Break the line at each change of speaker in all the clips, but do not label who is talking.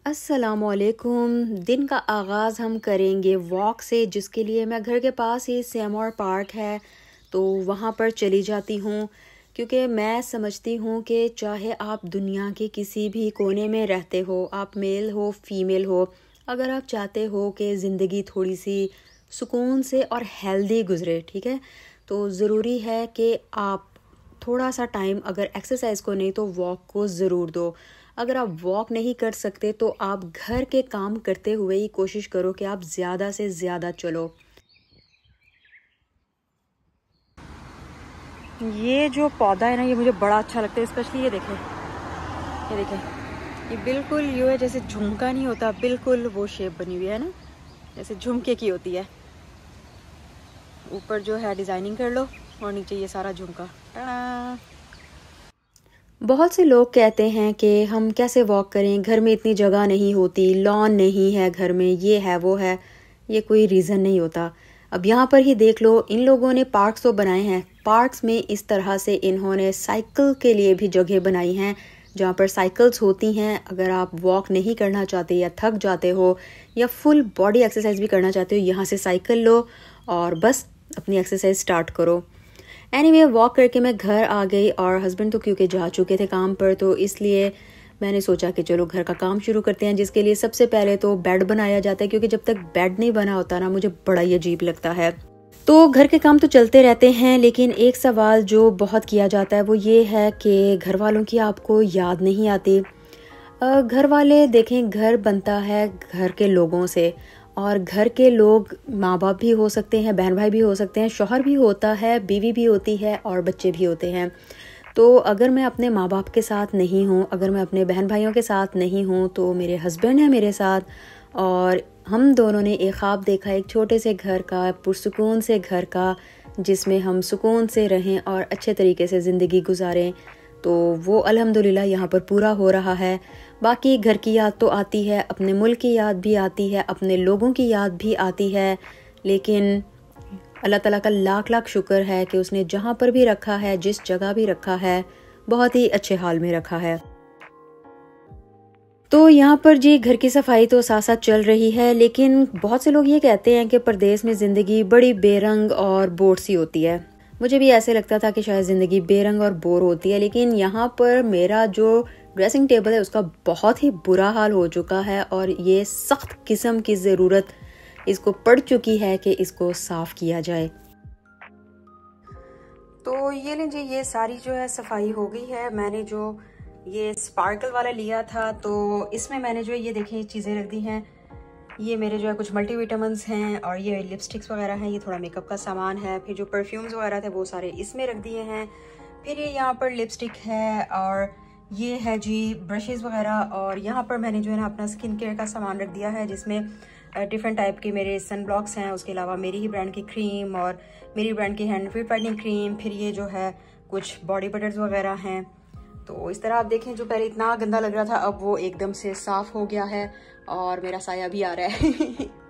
अस्सलामुअलैकुम। दिन का आगाज़ हम करेंगे वॉक से, जिसके लिए मैं घर के पास ही सेमोर पार्क है तो वहाँ पर चली जाती हूँ। क्योंकि मैं समझती हूँ कि चाहे आप दुनिया के किसी भी कोने में रहते हो, आप मेल हो फीमेल हो, अगर आप चाहते हो कि ज़िंदगी थोड़ी सी सुकून से और हेल्दी गुजरे, ठीक है, तो ज़रूरी है कि आप थोड़ा सा टाइम, अगर एक्सरसाइज को नहीं तो वॉक को ज़रूर दो। अगर आप वॉक नहीं कर सकते तो आप घर के काम करते हुए ही कोशिश करो कि आप ज़्यादा से ज़्यादा चलो। ये जो पौधा है ना, ये मुझे बड़ा अच्छा लगता है। स्पेशली ये देखें, ये देखें, ये बिल्कुल यूँ है जैसे झुमका नहीं होता, बिल्कुल वो शेप बनी हुई है ना, जैसे झुमके की होती है। ऊपर जो है डिज़ाइनिंग कर लो और नीचे ये सारा झुमका। टाड़ा। बहुत से लोग कहते हैं कि हम कैसे वॉक करें, घर में इतनी जगह नहीं होती, लॉन नहीं है घर में, ये है वो है। ये कोई रीज़न नहीं होता। अब यहाँ पर ही देख लो, इन लोगों ने पार्क्स तो बनाए हैं, पार्क्स में इस तरह से इन्होंने साइकिल के लिए भी जगह बनाई हैं जहाँ पर साइकिल्स होती हैं। अगर आप वॉक नहीं करना चाहते या थक जाते हो या फुल बॉडी एक्सरसाइज भी करना चाहते हो, यहाँ से साइकिल लो और बस अपनी एक्सरसाइज स्टार्ट करो। एनीवे, वॉक करके मैं घर आ गई और हस्बैंड तो क्योंकि जा चुके थे काम पर, तो इसलिए मैंने सोचा कि चलो घर का काम शुरू करते हैं, जिसके लिए सबसे पहले तो बेड बनाया जाता है। क्योंकि जब तक बेड नहीं बना होता ना, मुझे बड़ा ही अजीब लगता है। तो घर के काम तो चलते रहते हैं, लेकिन एक सवाल जो बहुत किया जाता है वो ये है कि घर वालों की आपको याद नहीं आती। घर वाले देखें, घर बनता है घर के लोगों से, और घर के लोग माँ बाप भी हो सकते हैं, बहन भाई भी हो सकते हैं, शौहर भी होता है, बीवी भी होती है और बच्चे भी होते हैं। तो अगर मैं अपने माँ बाप के साथ नहीं हूँ, अगर मैं अपने बहन भाइयों के साथ नहीं हूँ, तो मेरे हस्बैंड हैं मेरे साथ, और हम दोनों ने एक ख्वाब देखा एक छोटे से घर का, पुरसुकून से घर का, जिसमें हम सुकून से रहें और अच्छे तरीके से ज़िंदगी गुजारें। तो वो अल्हम्दुलिल्लाह यहाँ पर पूरा हो रहा है। बाकी घर की याद तो आती है, अपने मुल्क की याद भी आती है, अपने लोगों की याद भी आती है, लेकिन अल्लाह ताला का लाख लाख शुक्र है कि उसने जहाँ पर भी रखा है, जिस जगह भी रखा है, बहुत ही अच्छे हाल में रखा है। तो यहाँ पर जी घर की सफाई तो साथ साथ चल रही है, लेकिन बहुत से लोग ये कहते हैं कि परदेश में ज़िंदगी बड़ी बेरंग और बोर सी होती है। मुझे भी ऐसे लगता था कि शायद ज़िंदगी बेरंग और बोर होती है, लेकिन यहाँ पर मेरा जो ड्रेसिंग टेबल है उसका बहुत ही बुरा हाल हो चुका है और ये सख्त किस्म की ज़रूरत इसको पड़ चुकी है कि इसको साफ़ किया जाए। तो ये लीजिए, ये सारी जो है सफाई हो गई है। मैंने जो ये स्पार्कल वाला लिया था, तो इसमें मैंने जो ये देखिए चीज़ें रख दी हैं। ये मेरे जो है कुछ मल्टीविटामिन्स हैं और ये लिपस्टिक्स वगैरह हैं, ये थोड़ा मेकअप का सामान है। फिर जो परफ्यूम्स वगैरह थे वो सारे इसमें रख दिए हैं। फिर ये यहाँ पर लिपस्टिक है और ये है जी ब्रशेज़ वगैरह, और यहाँ पर मैंने जो है ना अपना स्किन केयर का सामान रख दिया है, जिसमें डिफरेंट टाइप के मेरे सन ब्लॉक्स हैं, उसके अलावा मेरी ही ब्रांड की क्रीम और मेरी ब्रांड की हैंड फिट वाइटनिंग क्रीम, फिर ये जो है कुछ बॉडी बटर्स वगैरह हैं। तो इस तरह आप देखें, जो पहले इतना गंदा लग रहा था अब वो एकदम से साफ हो गया है और मेरा साया भी आ रहा है।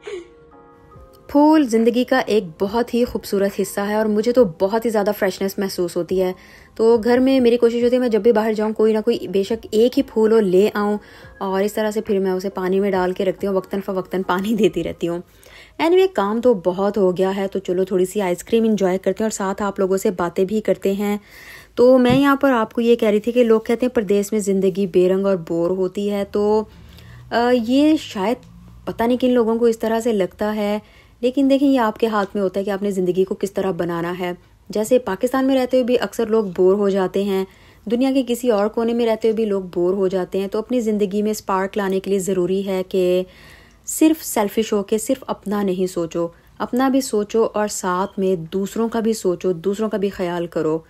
फूल ज़िंदगी का एक बहुत ही खूबसूरत हिस्सा है और मुझे तो बहुत ही ज़्यादा फ्रेशनेस महसूस होती है। तो घर में मेरी कोशिश होती है मैं जब भी बाहर जाऊँ कोई ना कोई बेशक एक ही फूल हो ले आऊँ, और इस तरह से फिर मैं उसे पानी में डाल के रखती हूँ, वक्तन फ़वक्तन पानी देती रहती हूँ। एनीवे, काम तो बहुत हो गया है, तो चलो थोड़ी सी आइसक्रीम इंजॉय करते हैं और साथ आप लोगों से बातें भी करते हैं। तो मैं यहाँ पर आपको ये कह रही थी कि लोग कहते हैं परदेश में ज़िंदगी बेरंग और बोर होती है, तो ये शायद पता नहीं किन लोगों को इस तरह से लगता है, लेकिन देखिए ये आपके हाथ में होता है कि आपने ज़िंदगी को किस तरह बनाना है। जैसे पाकिस्तान में रहते हुए भी अक्सर लोग बोर हो जाते हैं, दुनिया के किसी और कोने में रहते हुए भी लोग बोर हो जाते हैं। तो अपनी ज़िंदगी में स्पार्क लाने के लिए ज़रूरी है कि सिर्फ सेल्फिश हो के सिर्फ अपना नहीं सोचो, अपना भी सोचो और साथ में दूसरों का भी सोचो, दूसरों का भी ख्याल करो।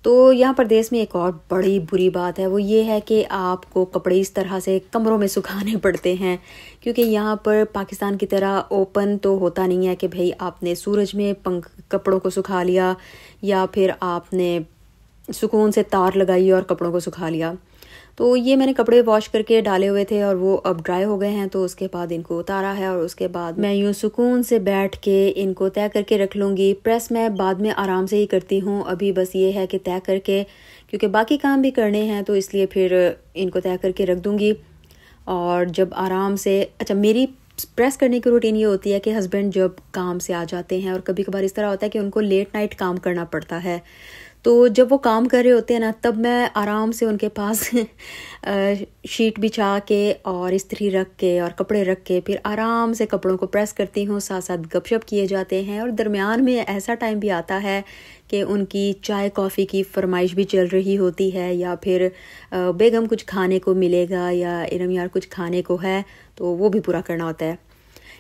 तो यहाँ प्रदेश में एक और बड़ी बुरी बात है, वो ये है कि आपको कपड़े इस तरह से कमरों में सुखाने पड़ते हैं, क्योंकि यहाँ पर पाकिस्तान की तरह ओपन तो होता नहीं है कि भाई आपने सूरज में पंख कपड़ों को सुखा लिया या फिर आपने सुकून से तार लगाई और कपड़ों को सुखा लिया। तो ये मैंने कपड़े वॉश करके डाले हुए थे और वो अब ड्राई हो गए हैं, तो उसके बाद इनको उतारा है और उसके बाद मैं यूँ सुकून से बैठ के इनको तय करके रख लूँगी। प्रेस मैं बाद में आराम से ही करती हूँ, अभी बस ये है कि तय करके, क्योंकि बाकी काम भी करने हैं तो इसलिए फिर इनको तय करके रख दूँगी। और जब आराम से अच्छा मेरी प्रेस करने की रूटीन ये होती है कि हस्बैंड जब काम से आ जाते हैं और कभी कभार इस तरह होता है कि उनको लेट नाइट काम करना पड़ता है, तो जब वो काम कर रहे होते हैं ना तब मैं आराम से उनके पास शीट बिछा के और इस्त्री रख के और कपड़े रख के फिर आराम से कपड़ों को प्रेस करती हूँ, साथ साथ गपशप किए जाते हैं। और दरमियान में ऐसा टाइम भी आता है कि उनकी चाय कॉफ़ी की फरमाइश भी चल रही होती है, या फिर बेगम कुछ खाने को मिलेगा या इरम यार कुछ खाने को है, तो वो भी पूरा करना होता है।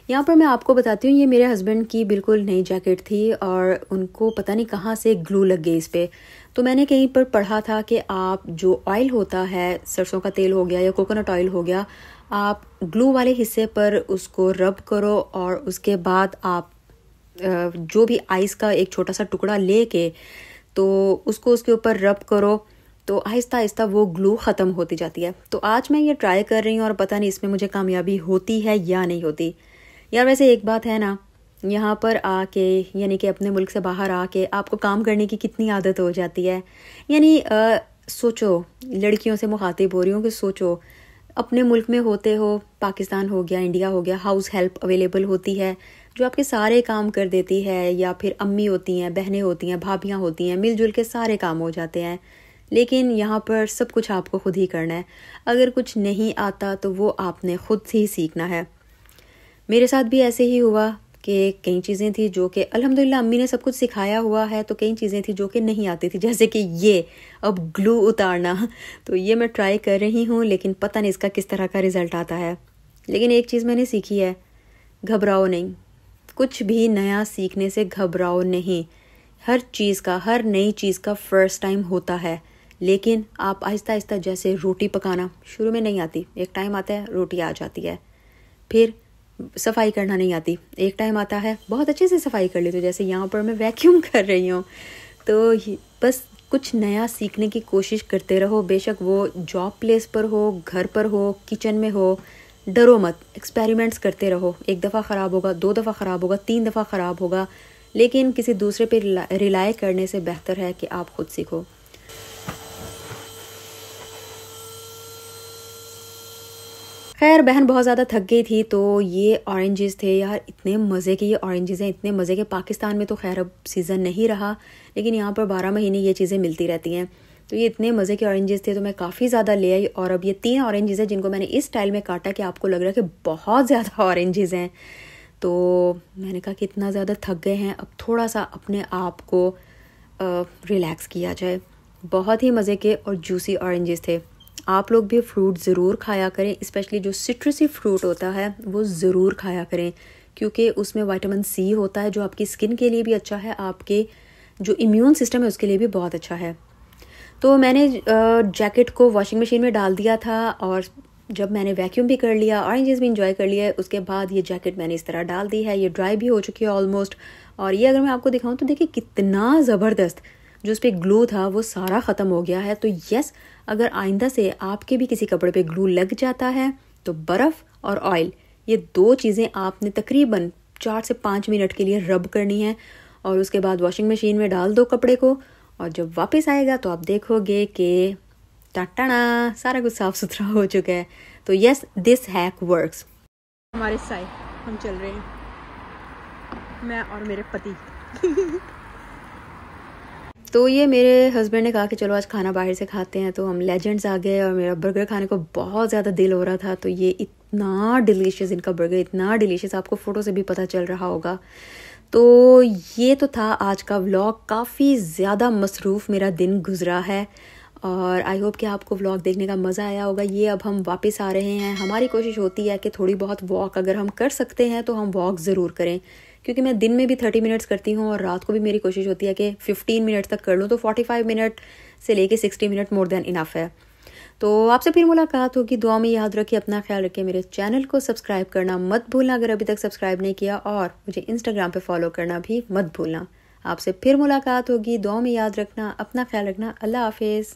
यहाँ पर मैं आपको बताती हूँ, ये मेरे हस्बैंड की बिल्कुल नई जैकेट थी और उनको पता नहीं कहाँ से ग्लू लग गई इस पर। तो मैंने कहीं पर पढ़ा था कि आप जो ऑयल होता है, सरसों का तेल हो गया या कोकोनट ऑयल हो गया, आप ग्लू वाले हिस्से पर उसको रब करो और उसके बाद आप जो भी आइस का एक छोटा सा टुकड़ा लेके तो उसको उसके ऊपर रब करो, तो आहिस्ता आहिस्ता वो ग्लू ख़त्म होती जाती है। तो आज मैं ये ट्राई कर रही हूँ और पता नहीं इसमें मुझे कामयाबी होती है या नहीं होती। यार वैसे एक बात है ना, यहाँ पर आके यानी कि अपने मुल्क से बाहर आके आपको काम करने की कितनी आदत हो जाती है। यानी सोचो, लड़कियों से मुखातिब हो रही हूँ कि सोचो अपने मुल्क में होते हो, पाकिस्तान हो गया, इंडिया हो गया, हाउस हेल्प अवेलेबल होती है जो आपके सारे काम कर देती है, या फिर अम्मी होती हैं, बहनें होती हैं, भाभियाँ होती हैं, मिलजुल के सारे काम हो जाते हैं। लेकिन यहाँ पर सब कुछ आपको खुद ही करना है। अगर कुछ नहीं आता तो वो आपने खुद से ही सीखना है। मेरे साथ भी ऐसे ही हुआ कि कई चीज़ें थी जो कि अल्हम्दुलिल्लाह अम्मी ने सब कुछ सिखाया हुआ है, तो कई चीज़ें थी जो कि नहीं आती थी, जैसे कि ये अब ग्लू उतारना। तो ये मैं ट्राई कर रही हूँ, लेकिन पता नहीं इसका किस तरह का रिज़ल्ट आता है। लेकिन एक चीज़ मैंने सीखी है, घबराओ नहीं, कुछ भी नया सीखने से घबराओ नहीं। हर चीज़ का, हर नई चीज़ का फ़र्स्ट टाइम होता है, लेकिन आप आहिस्ता आहिस्ता, जैसे रोटी पकाना शुरू में नहीं आती, एक टाइम आता है रोटी आ जाती है। फिर सफाई करना नहीं आती, एक टाइम आता है बहुत अच्छे से सफाई कर ली, तो जैसे यहाँ पर मैं वैक्यूम कर रही हूँ। तो बस कुछ नया सीखने की कोशिश करते रहो, बेशक वो जॉब प्लेस पर हो, घर पर हो, किचन में हो, डरो मत, एक्सपेरिमेंट्स करते रहो। एक दफ़ा ख़राब होगा, 2 दफ़ा ख़राब होगा, 3 दफ़ा ख़राब होगा, लेकिन किसी दूसरे पे रिलाय करने से बेहतर है कि आप खुद सीखो। खैर बहन बहुत ज़्यादा थक गई थी, तो ये ऑरेंजेस थे यार, इतने मज़े के ये ऑरेंजेस हैं, इतने मज़े के। पाकिस्तान में तो खैर अब सीज़न नहीं रहा, लेकिन यहाँ पर 12 महीने ये चीज़ें मिलती रहती हैं। तो ये इतने मज़े के ऑरेंजेस थे तो मैं काफ़ी ज़्यादा ले आई, और अब ये 3 ऑरेंजेस हैं जिनको मैंने इस स्टाइल में काटा कि आपको लग रहा है कि बहुत ज़्यादा ऑरेंजेस हैं। तो मैंने कहा कि इतना ज़्यादा थक गए हैं, अब थोड़ा सा अपने आप को रिलैक्स किया जाए। बहुत ही मज़े के और जूसी ऑरेंजेस थे। आप लोग भी फ्रूट ज़रूर खाया करें, स्पेशली जो सिट्रसी फ्रूट होता है वो ज़रूर खाया करें, क्योंकि उसमें विटामिन सी होता है जो आपकी स्किन के लिए भी अच्छा है, आपके जो इम्यून सिस्टम है उसके लिए भी बहुत अच्छा है। तो मैंने जैकेट को वॉशिंग मशीन में डाल दिया था, और जब मैंने वैक्यूम भी कर लिया, ऑरेंजेस भी इंजॉय कर लिया, उसके बाद ये जैकेट मैंने इस तरह डाल दी है। ये ड्राई भी हो चुकी है ऑलमोस्ट, और ये अगर मैं आपको दिखाऊं तो देखिए कितना ज़बरदस्त जो उस पर ग्लू था वो सारा ख़त्म हो गया है। तो यस, अगर आइंदा से आपके भी किसी कपड़े पे ग्लू लग जाता है तो बर्फ़ और ऑयल, ये 2 चीज़ें आपने तकरीबन 4 से 5 मिनट के लिए रब करनी है, और उसके बाद वॉशिंग मशीन में डाल दो कपड़े को, और जब वापस आएगा तो आप देखोगे कि टाटा सारा कुछ साफ़ सुथरा हो चुका है। तो यस, दिस हैक वर्क्स। हमारे साथ हम चल रहे हैं, मैं और मेरे पति। तो ये मेरे हस्बैंड ने कहा कि चलो आज खाना बाहर से खाते हैं, तो हम लेजेंड्स आ गए, और मेरा बर्गर खाने को बहुत ज़्यादा दिल हो रहा था। तो ये इतना डिलीशियस, इनका बर्गर इतना डिलीशियस, आपको फ़ोटो से भी पता चल रहा होगा। तो ये तो था आज का व्लॉग, काफ़ी ज़्यादा मसरूफ़ मेरा दिन गुजरा है, और आई होप कि आपको व्लॉग देखने का मज़ा आया होगा। ये अब हम वापस आ रहे हैं, हमारी कोशिश होती है कि थोड़ी बहुत वॉक अगर हम कर सकते हैं तो हम वॉक ज़रूर करें, क्योंकि मैं दिन में भी 30 मिनट्स करती हूँ, और रात को भी मेरी कोशिश होती है कि 15 मिनट तक कर लूँ, तो 45 मिनट से लेके 60 मिनट मोर देन इनफ है। तो आपसे फिर मुलाकात होगी, दुआ में याद रखिए, अपना ख्याल रखिए, मेरे चैनल को सब्सक्राइब करना मत भूलना अगर अभी तक सब्सक्राइब नहीं किया, और मुझे इंस्टाग्राम पे फॉलो करना भी मत भूलना। आपसे फिर मुलाकात होगी, दुआ में याद रखना, अपना ख्याल रखना, अल्लाह हाफिज़।